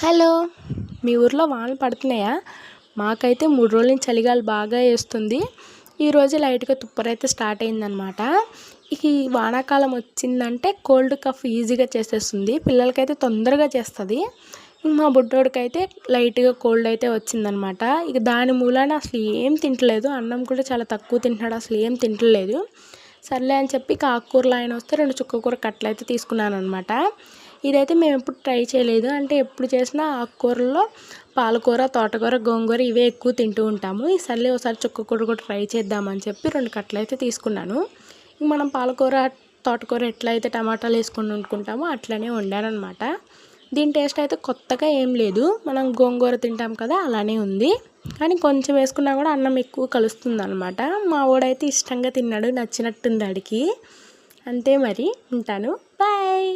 Hello, మీ ఊర్లో వానలు పడుతున్నాయా? మాకైతే 3 రోజుల నుంచి చలిగాలి బాగా వేస్తుంది. ఈరోజు లైట్గా తుప్పరైతే స్టార్ట్ అయిందనమాట. ఈ వానాకాలం వచ్చిందంటే కోల్డ్ కఫ్ ఈజీగా చేసేస్తుంది. పిల్లలకైతే తొందరగా చేస్తుంది. మా బుడ్డోడికైతే లైట్గా కోల్డ్ అయితే వచ్చిందనమాట. ఇక దాని మూలాన అసలు ఏం తింటలేదు. అన్నం కూడా చాలా తక్కువ తింటున్నాడు, అసలు ఏం తింటలేదు. సర్లే అని చెప్పి ఆకుకూరలు ఆయన వస్తే 2 చుక్కకూర కట్టలు అయితే తీసుకున్నాను అనమాట. ఇదైతే మేము ఎప్పుడు ట్రై చేయలేదు. అంటే ఎప్పుడు చేసినా ఆకుకూరల్లో పాలకూర, తోటకూర, గోంగూర ఇవే ఎక్కువ తింటూ ఉంటాము. ఈసారి ఒకసారి చుక్కకూర కూడా ట్రై చేద్దామని చెప్పి 2 కట్టలు అయితే తీసుకున్నాను. మనం పాలకూర, తోటకూర ఎట్లయితే టమాటాలు వేసుకొని వండుకుంటామో అట్లనే వండానమాట. దీని టేస్ట్ అయితే కొత్తగా ఏం లేదు, మనం గోంగూర తింటాం కదా అలానే ఉంది. కానీ కొంచెం వేసుకున్నా కూడా అన్నం ఎక్కువ కలుస్తుంది అనమాట. మా వాడైతే ఇష్టంగా తిన్నాడు, నచ్చినట్టుంది ఆడికి. అంతే మరి, ఉంటాను, బాయ్.